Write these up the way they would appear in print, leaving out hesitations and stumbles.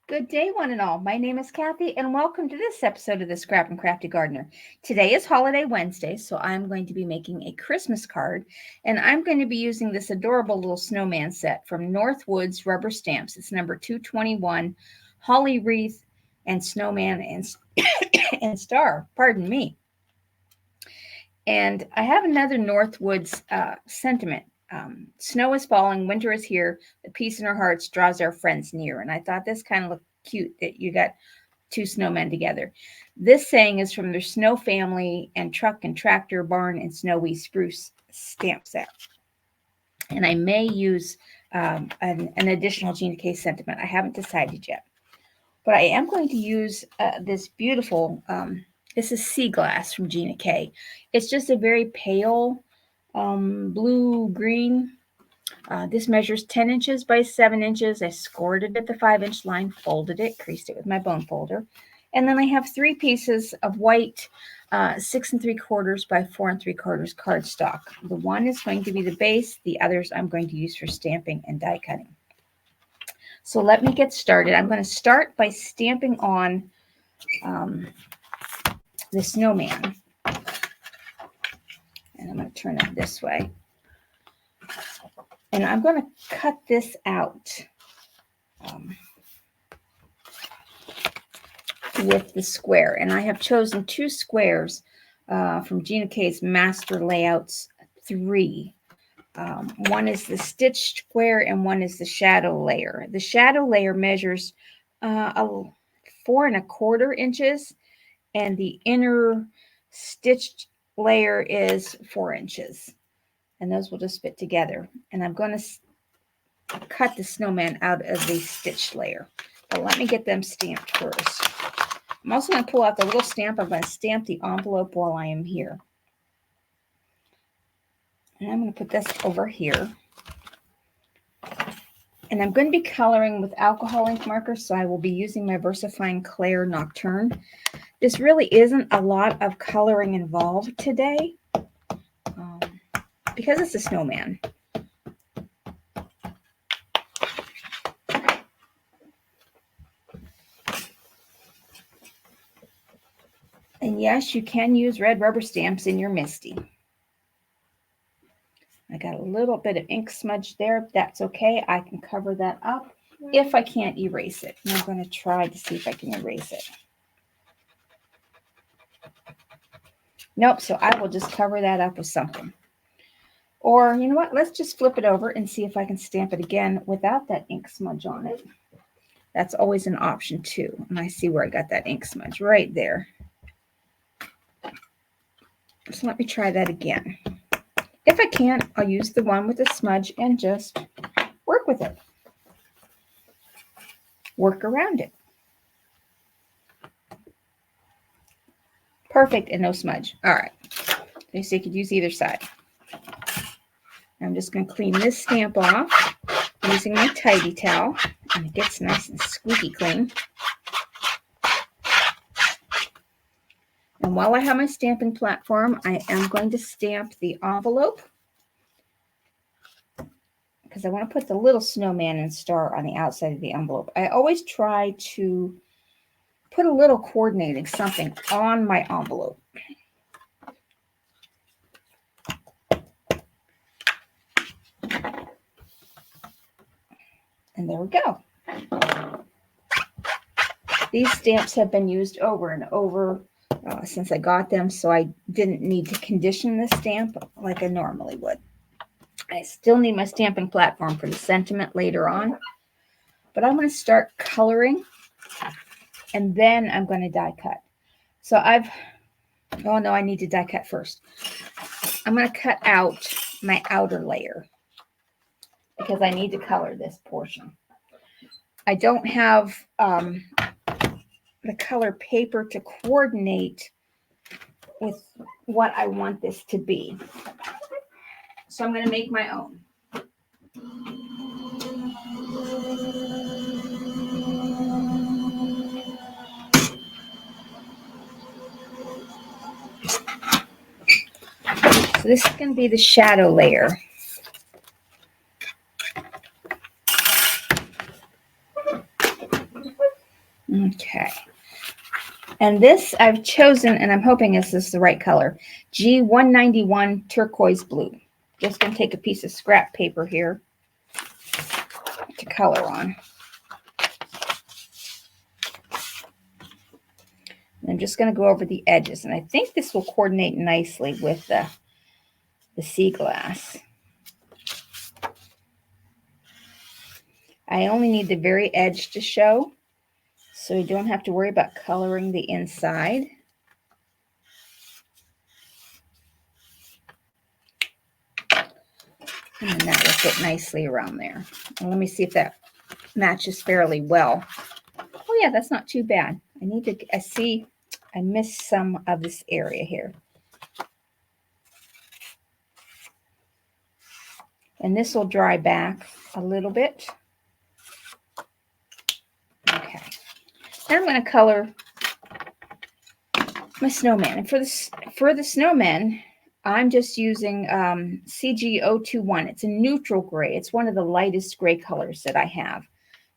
Good day, one and all. My name is Kathy, and welcome to this episode of the Scrap and Crafty Gardener. Today is Holiday Wednesday, so I'm going to be making a Christmas card, and I'm going to be using this adorable little snowman set from Northwoods Rubber Stamps. It's number 221, Holly Wreath, and Snowman and Star. Pardon me. And I have another Northwoods sentiment. Snow is falling, winter is here, the peace in our hearts draws our friends near. And I thought this kind of looked cute that you got two snowmen together. This saying is from their Snow Family and Truck and Tractor Barn and Snowy Spruce stamp set. And I may use an additional GinaK sentiment. I haven't decided yet. But I am going to use this beautiful, this is Seaglass from GinaK. It's just a very pale blue-green. This measures 10 inches by 7 inches. I scored it at the 5-inch line, folded it, creased it with my bone folder. And then I have 3 pieces of white 6 3/4 by 4 3/4 cardstock. The one is going to be the base. The others I'm going to use for stamping and die cutting. So let me get started. I'm going to start by stamping on the snowman. And I'm going to turn it this way. And I'm going to cut this out with the square. And I have chosen 2 squares from GinaK's Master Layouts 3. One is the stitched square and one is the shadow layer. The shadow layer measures 4 1/4 inches, and the inner stitched layer is 4 inches. And those will just fit together. And I'm going to cut the snowman out of the stitched layer. But let me get them stamped first. I'm also going to pull out the little stamp. I'm going to stamp the envelope while I am here. And I'm going to put this over here. And I'm going to be coloring with alcohol ink markers, so I will be using my VersaFine Claire Nocturne. This really isn't a lot of coloring involved today, because it's a snowman. And yes, you can use red rubber stamps in your Misty. I got a little bit of ink smudge there. That's okay. I can cover that up if I can't erase it. And I'm going to try to see if I can erase it. Nope, so I will just cover that up with something. Or, you know what, let's just flip it over and see if I can stamp it again without that ink smudge on it. That's always an option too. And I see where I got that ink smudge right there. So let me try that again. If I can't, I'll use the one with the smudge and just work with it. Work around it. Perfect, and no smudge. All right. So you could use either side. I'm just going to clean this stamp off using my tidy towel, and it gets nice and squeaky clean. And while I have my stamping platform, I am going to stamp the envelope because I want to put the little snowman and star on the outside of the envelope. I always try to put a little coordinating something on my envelope. And there we go. These stamps have been used over and over since I got them, so I didn't need to condition the stamp like I normally would. I still need my stamping platform for the sentiment later on, but I'm going to start coloring, and then I'm going to die cut. So I need to die cut first. I'm going to cut out my outer layer because I need to color this portion. I don't have the color paper to coordinate with what I want this to be. So I'm going to make my own. So this is going to be the shadow layer. Okay. And this I've chosen, and I'm hoping this is the right color, G191 Turquoise Blue. Just going to take a piece of scrap paper here to color on. And I'm just going to go over the edges, and I think this will coordinate nicely with the Seaglass. I only need the very edge to show, so you don't have to worry about coloring the inside. And then that will fit nicely around there. And let me see if that matches fairly well. Oh yeah, that's not too bad. I see I missed some of this area here. And this will dry back a little bit. Okay. Now I'm going to color my snowman. And for the snowman, I'm just using CG021. It's a neutral gray. It's one of the lightest gray colors that I have.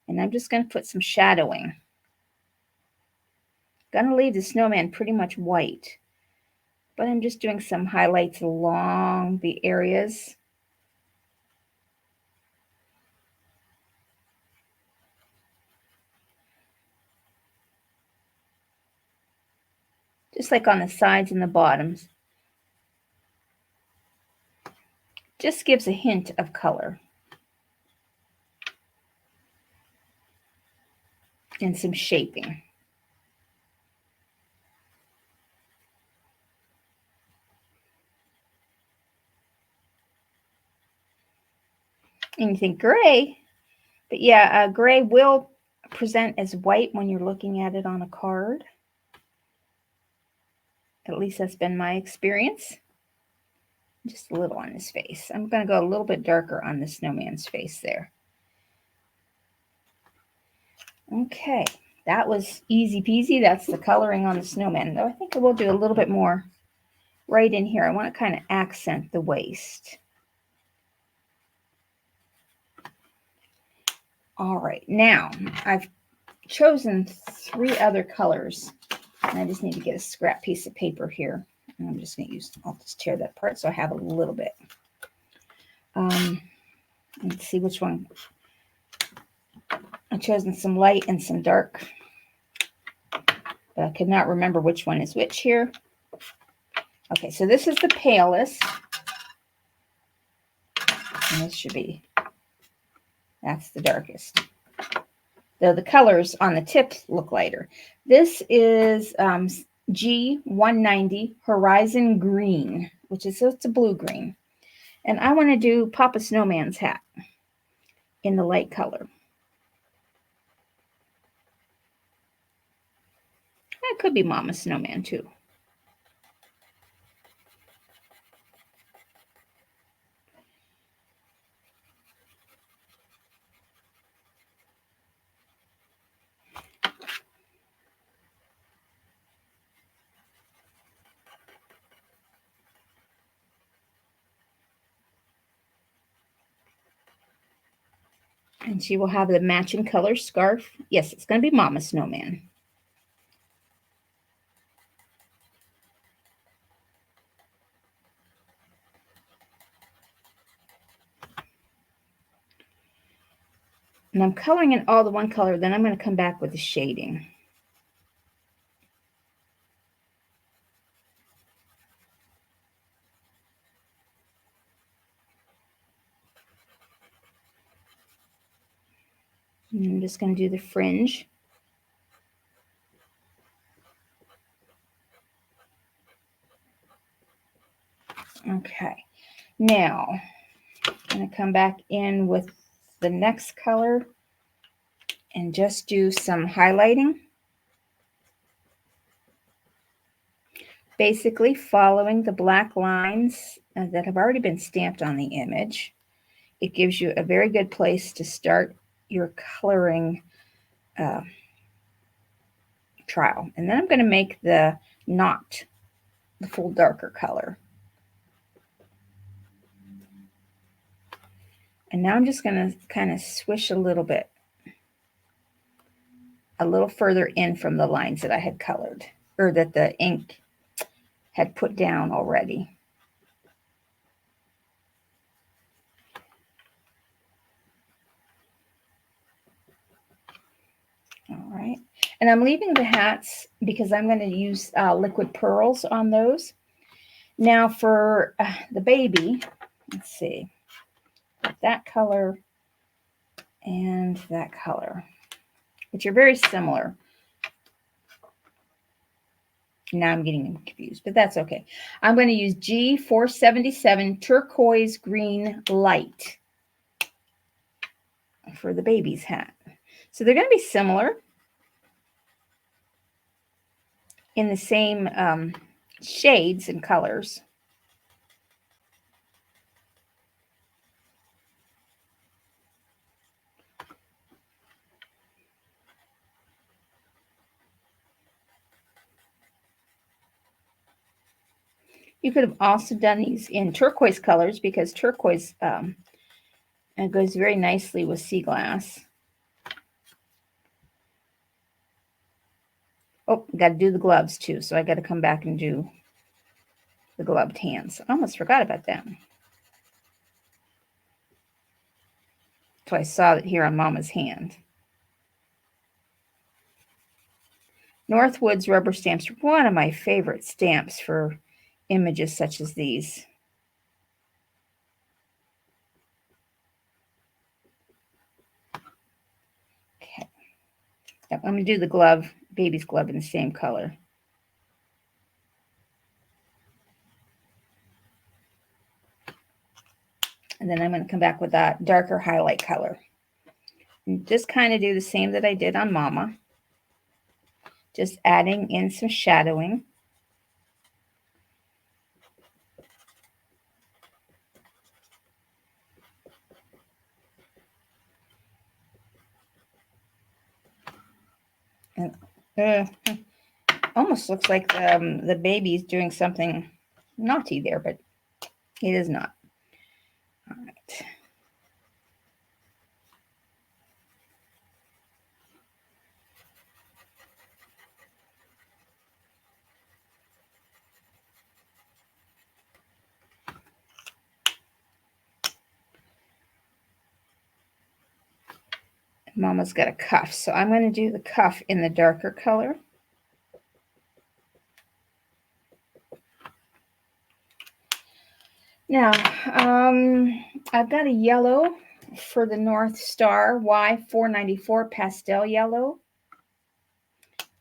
And I'm just going to put some shadowing. Going to leave the snowman pretty much white. But I'm just doing some highlights along the areas. Just like on the sides and the bottoms. Just gives a hint of color. And some shaping. And you think gray, but yeah, gray will present as white when you're looking at it on a card. At least that's been my experience. Just a little on his face. I'm going to go a little bit darker on the snowman's face there. Okay, that was easy peasy. That's the coloring on the snowman. Though I think I will do a little bit more right in here. I want to kind of accent the waist. All right, now I've chosen 3 other colors, and I just need to get a scrap piece of paper here. And I'm just going to I'll just tear that apart so I have a little bit. Let's see which one. I've chosen some light and some dark, but I could not remember which one is which here. Okay, so this is the palest. And this should be, that's the darkest. Though the colors on the tips look lighter. This is G190 Horizon Green, which is, it's a blue green. And I want to do Papa Snowman's hat in the light color. That could be Mama Snowman too. And she will have the matching color scarf. Yes, it's going to be Mama Snowman. And I'm coloring in all the one color, then I'm going to come back with the shading. And I'm just going to do the fringe. Okay, now I'm going to come back in with the next color and just do some highlighting. Basically following the black lines that have already been stamped on the image. It gives you a very good place to start your coloring trial. And then I'm going to make the knot the full darker color. And now I'm just going to kind of swish a little bit a little further in from the lines that I had colored, or that the ink had put down already. All right. And I'm leaving the hats because I'm going to use liquid pearls on those. Now for the baby, let's see, that color and that color, which are very similar. Now I'm getting confused, but that's okay. I'm going to use G477 Turquoise Green Light for the baby's hat. So they're going to be similar in the same shades and colors. You could have also done these in turquoise colors because turquoise goes very nicely with Seaglass. Oh, got to do the gloves too, so I got to come back and do the gloved hands. I almost forgot about that. So I saw it here on Mama's hand. Northwoods rubber stamps are one of my favorite stamps for images such as these. Okay. Yep, I'm going to do the glove, baby's glove, in the same color. And then I'm going to come back with that darker highlight color. And just kind of do the same that I did on Mama. Just adding in some shadowing. And almost looks like the baby's doing something naughty there, but it is not. All right. Mama's got a cuff, so I'm going to do the cuff in the darker color. Now, I've got a yellow for the North Star Y494 pastel yellow.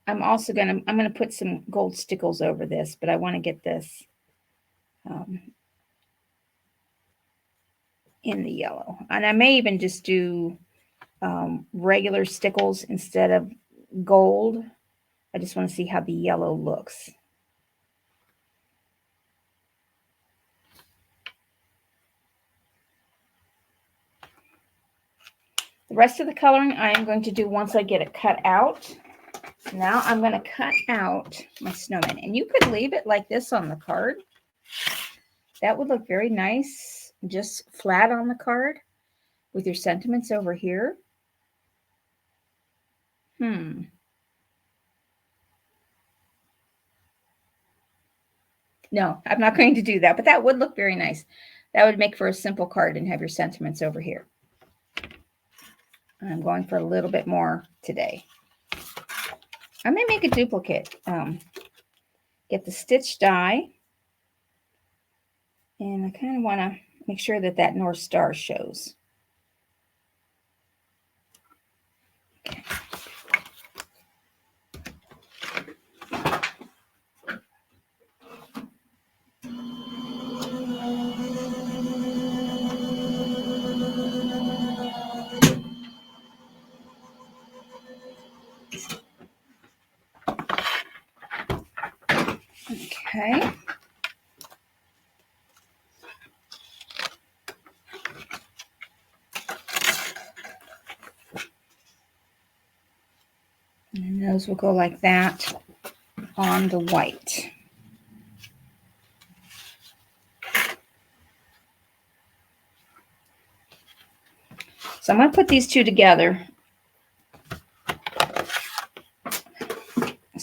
I'm going to put some gold stickles over this, but I want to get this in the yellow. And I may even just do regular stickles instead of gold. I just want to see how the yellow looks. The rest of the coloring I am going to do once I get it cut out. Now I'm going to cut out my snowman. And you could leave it like this on the card. That would look very nice, just flat on the card with your sentiments over here. No, I'm not going to do that, but that would look very nice. That would make for a simple card and have your sentiments over here. I'm going for a little bit more today. I may make a duplicate. Get the stitch die. And I kind of want to make sure that that North Star shows. Okay. Okay. And those will go like that on the white. So I'm going to put these two together.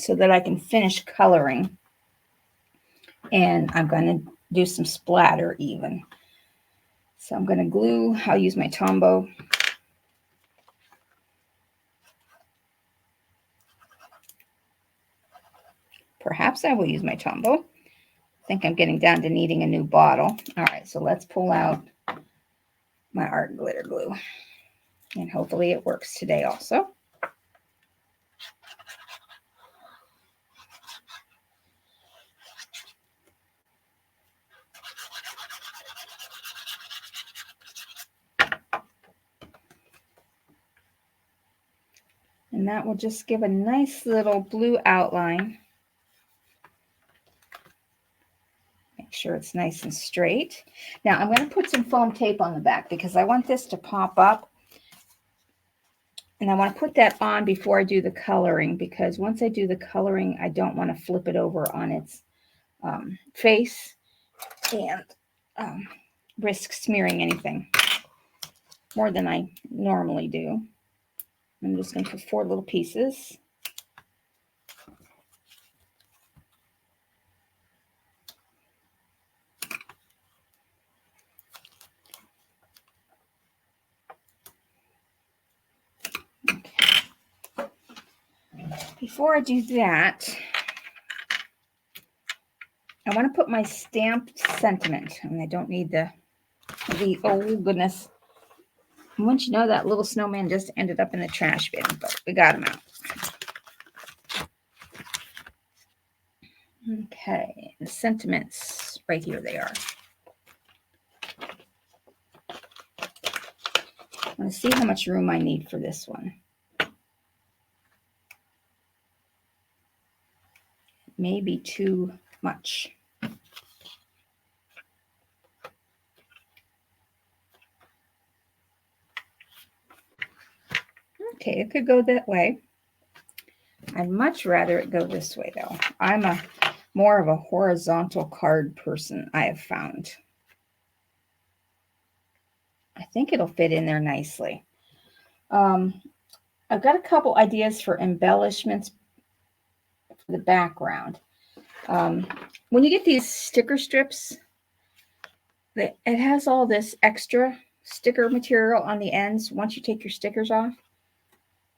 so that I can finish coloring. And I'm going to do some splatter even. So I'm going to glue. I'll use my Tombow. Perhaps I will use my Tombow. I think I'm getting down to needing a new bottle. All right, so let's pull out my art glitter glue. And hopefully it works today also. And that will just give a nice little blue outline. Make sure it's nice and straight. Now I'm going to put some foam tape on the back because I want this to pop up. And I want to put that on before I do the coloring, because once I do the coloring, I don't want to flip it over on its face and risk smearing anything more than I normally do. I'm just going to put 4 little pieces. Okay. Before I do that, I want to put my stamped sentiment. I mean, I don't need the oh goodness. Once you know, that little snowman just ended up in the trash bin, but we got him out. Okay, the sentiments, right here they are. I want to see how much room I need for this one. Maybe too much. Okay, it could go that way. I'd much rather it go this way, though. I'm more of a horizontal card person, I have found. I think it'll fit in there nicely. I've got a couple ideas for embellishments for the background. When you get these sticker strips, it has all this extra sticker material on the ends once you take your stickers off.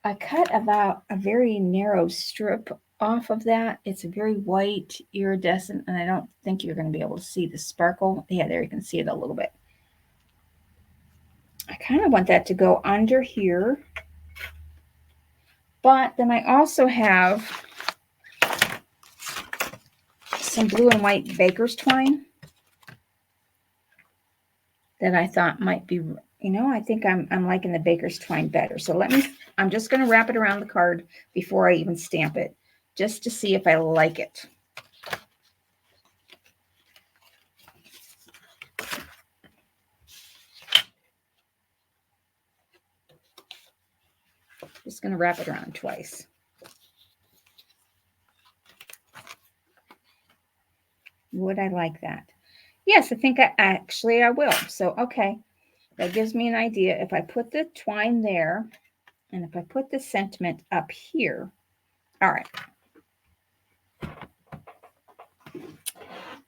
I cut about a very narrow strip off of that. It's a very white, iridescent, and I don't think you're going to be able to see the sparkle. Yeah, there you can see it a little bit. I kind of want that to go under here. But then I also have some blue and white baker's twine that I thought might be, you know, I think I'm liking the baker's twine better. So I'm just going to wrap it around the card before I even stamp it, just to see if I like it. Just going to wrap it around twice. Would I like that? Yes, I think I will. So, okay. That gives me an idea. If I put the twine there, and if I put the sentiment up here, all right.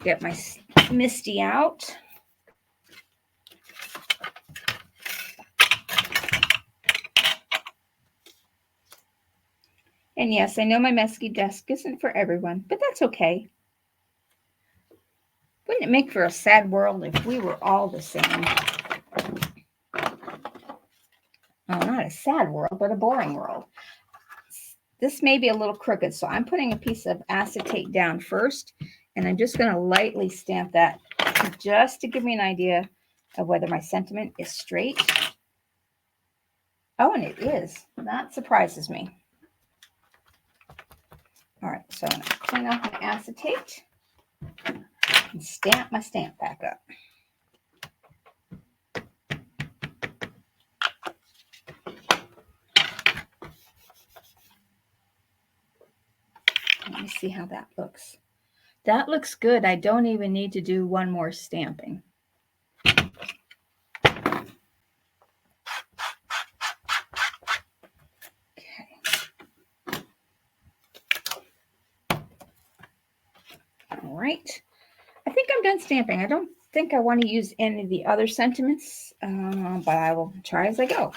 Get my Misty out. And yes, I know my messy desk isn't for everyone, but that's okay. Wouldn't it make for a sad world if we were all the same? Well, not a sad world, but a boring world. This may be a little crooked, so I'm putting a piece of acetate down first, and I'm just going to lightly stamp that just to give me an idea of whether my sentiment is straight. Oh, and it is. That surprises me. All right, so I'm going to clean off my acetate and stamp my stamp back up. Let me see how that looks. That looks good. I don't even need to do one more stamping. Okay. right. I think I'm done stamping. I don't think I want to use any of the other sentiments, but I will try as I go.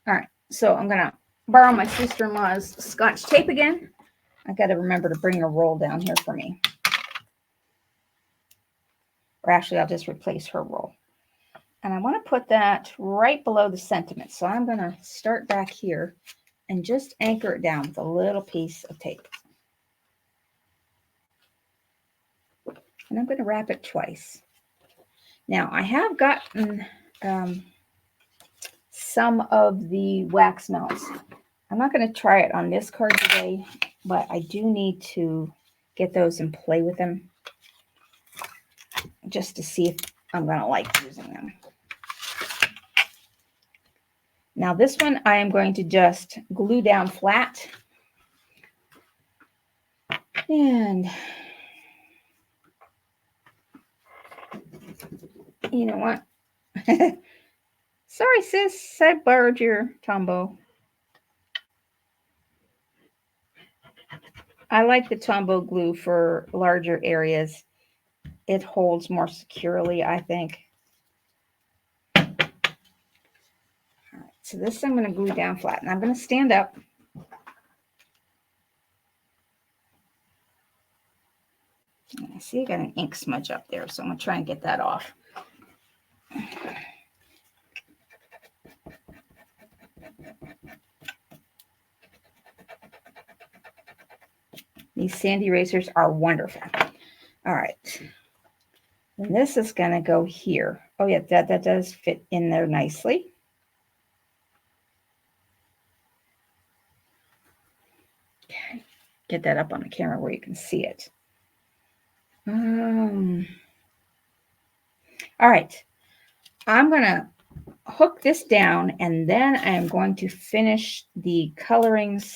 All right, so I'm going to borrow my sister-in-law's Scotch tape again. I got to remember to bring a roll down here for me. Or actually, I'll just replace her roll. And I want to put that right below the sentiment. So I'm going to start back here and just anchor it down with a little piece of tape. And I'm going to wrap it twice. Now, I have gotten some of the wax melts. I'm not going to try it on this card today, but I do need to get those and play with them just to see if I'm going to like using them. Now, this one I am going to just glue down flat. And you know what? Sorry, sis. I borrowed your Tombow. I like the Tombow glue for larger areas. It holds more securely, I think. All right, so this I'm going to glue down flat. And I'm going to stand up. I see I got an ink smudge up there, so I'm going to try and get that off. These sandy erasers are wonderful. All right. And this is going to go here. Oh, yeah, that does fit in there nicely. Okay. Get that up on the camera where you can see it. All right. I'm going to hook this down, and then I'm going to finish the coloring /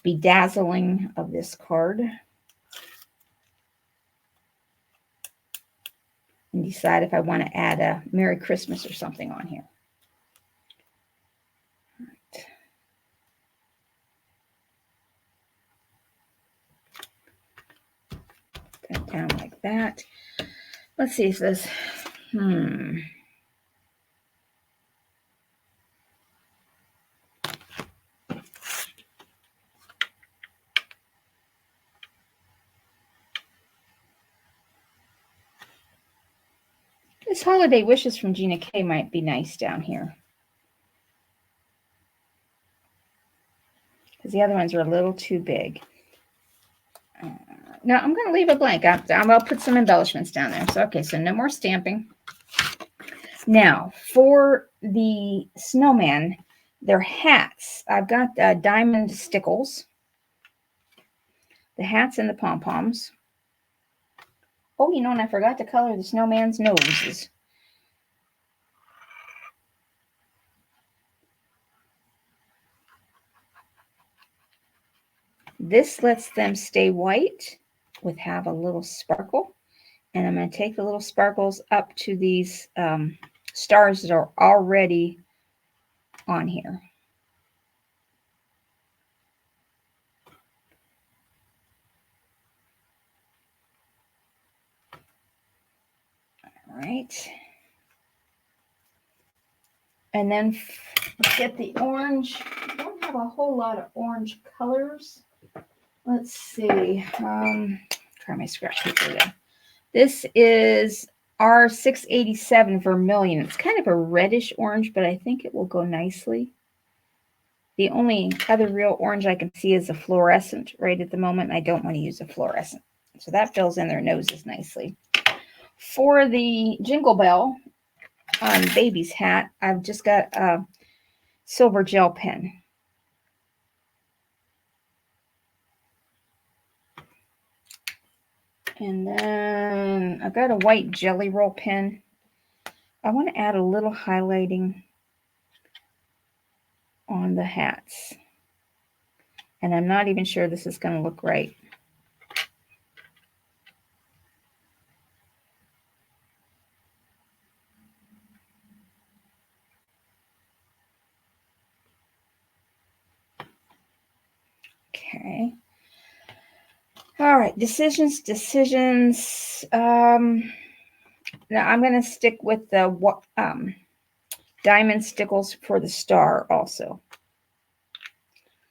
bedazzling of this card and decide if I want to add a Merry Christmas or something on here. All right. Put that down like that. Let's see if this, This Holiday Wishes from GinaK might be nice down here. Because the other ones are a little too big. No, I'm going to leave it blank. I'll put some embellishments down there. So, okay, so no more stamping. Now, for the snowman, their hats, I've got diamond stickles. The hats and the pom-poms. Oh, you know, and I forgot to color the snowman's noses. This lets them stay white with have a little sparkle. And I'm going to take the little sparkles up to these stars that are already on here. All right. And then get the orange. I don't have a whole lot of orange colors. Let's see. Try my scratch paper again. This is R487 Vermilion. It's kind of a reddish orange, but I think it will go nicely. The only other real orange I can see is a fluorescent right at the moment. I don't want to use a fluorescent. So that fills in their noses nicely. For the Jingle Bell on Baby's hat, I've just got a silver gel pen. And then I've got a white jelly roll pen. I want to add a little highlighting on the hats. And I'm not even sure this is going to look right. Okay. All All right, decisions. Now I'm going to stick with the diamond stickles for the star also,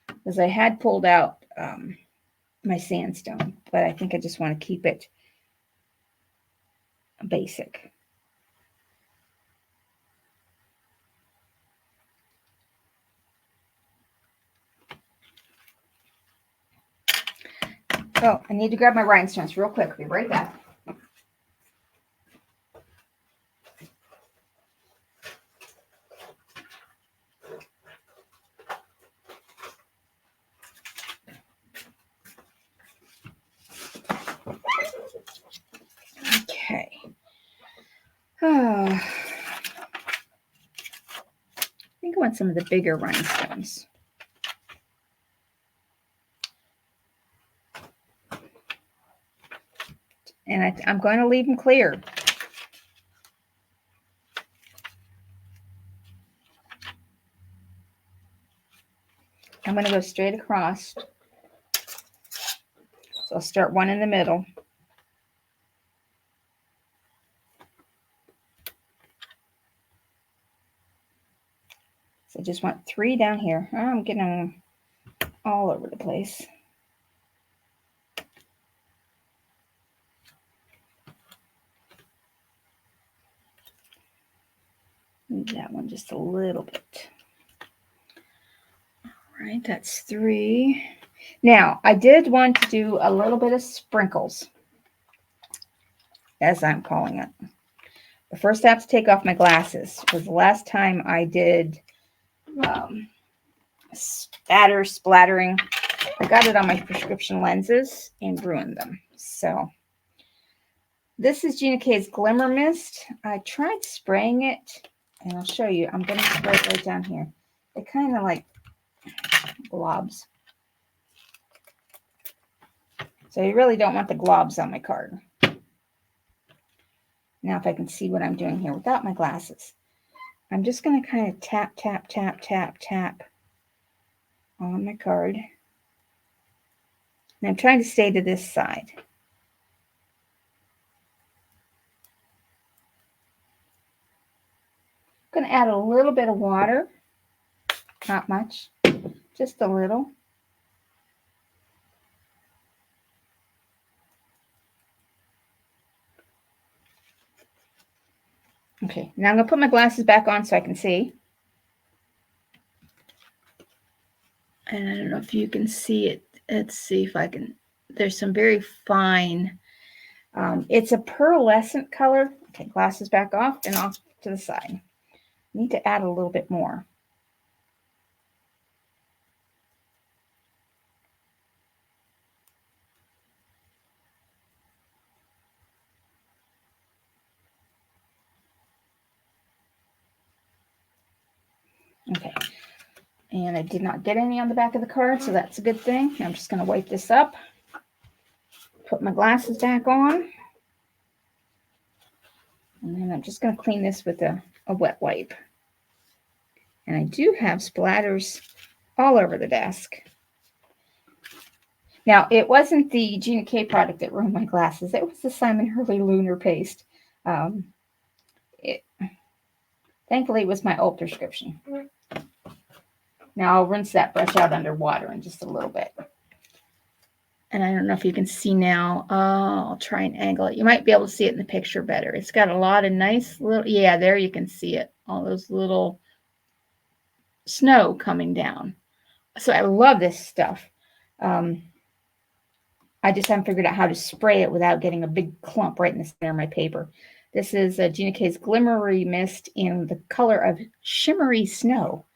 because I had pulled out my sandstone, but I think I just want to keep it basic. Oh, I need to grab my rhinestones real quick. Be right back. Okay. I think I want some of the bigger rhinestones. And I'm going to leave them clear. I'm going to go straight across. So I'll start one in the middle. So I just want 3 down here. Oh, I'm getting them all over the place. Move that one just a little bit. All right, that's 3. Now, I did want to do a little bit of sprinkles, as I'm calling it. But first I have to take off my glasses, because the last time I did splattering, I got it on my prescription lenses and ruined them. So this is GinaK's Glimmer Mist. I tried spraying it, and I'll show you. I'm going to spray it right down here. It kind of like globs. So you really don't want the globs on my card. Now if I can see what I'm doing here without my glasses. I'm just going to kind of tap, tap, tap, tap, tap on my card. And I'm trying to stay to this side. I'm going to add a little bit of water. Not much. Just a little. Okay, now I'm going to put my glasses back on so I can see. And I don't know if you can see it. Let's see if I can. There's some very fine. It's a pearlescent color. Okay, glasses back off and off to the side. Need to add a little bit more. Okay. And I did not get any on the back of the card, so that's a good thing. I'm just going to wipe this up. Put my glasses back on. And then I'm just going to clean this with a wet wipe. And I do have splatters all over the desk. Now, it wasn't the GinaK product that ruined my glasses. It was the Simon Hurley Lunar Paste. Thankfully, it was my old prescription. Now, I'll rinse that brush out under water in just a little bit. And I don't know if you can see now. I'll try and angle it. You might be able to see it in the picture better. It's got a lot of nice little, yeah, there you can see it. All those little snow coming down. So I love this stuff. I just haven't figured out how to spray it without getting a big clump right in the center of my paper. This is GinaK's Glimmery Mist in the color of Shimmery Snow.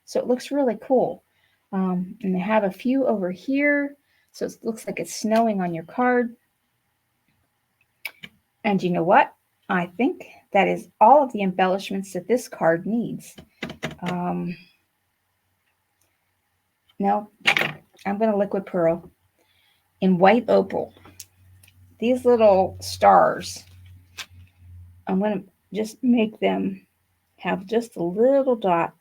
So it looks really cool. And they have a few over here. So it looks like it's snowing on your card. And you know what? I think that is all of the embellishments that this card needs. No, I'm going to liquid pearl in white opal. These little stars, I'm going to just make them have just a little dot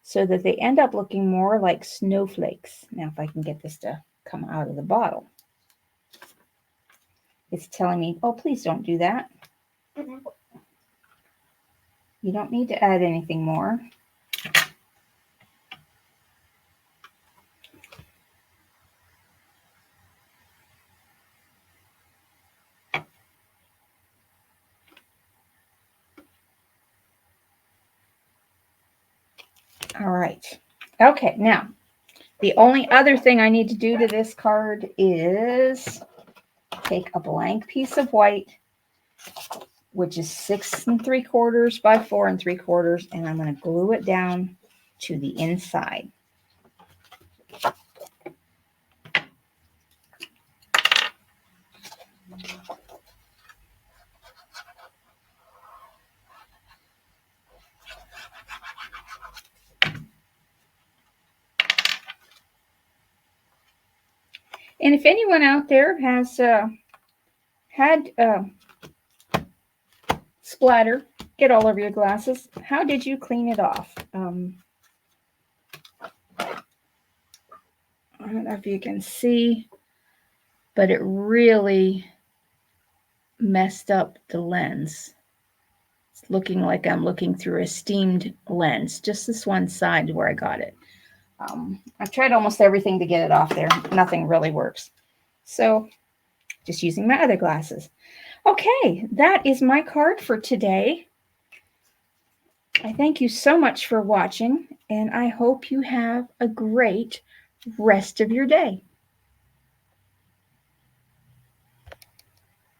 so that they end up looking more like snowflakes. Now, if I can get this to come out of the bottle. It's telling me, oh, please don't do that. You don't need to add anything more. All right. Okay, now the only other thing I need to do to this card is take a blank piece of white, which is 6 3/4 by 4 3/4, and I'm going to glue it down to the inside. And if anyone out there has had splatter get all over your glasses, how did you clean it off? I don't know if you can see, but it really messed up the lens. It's looking like I'm looking through a steamed lens, just this one side where I got it. I've tried almost everything to get it off there. Nothing really works. So just using my other glasses. Okay, that is my card for today. I thank you so much for watching, and I hope you have a great rest of your day.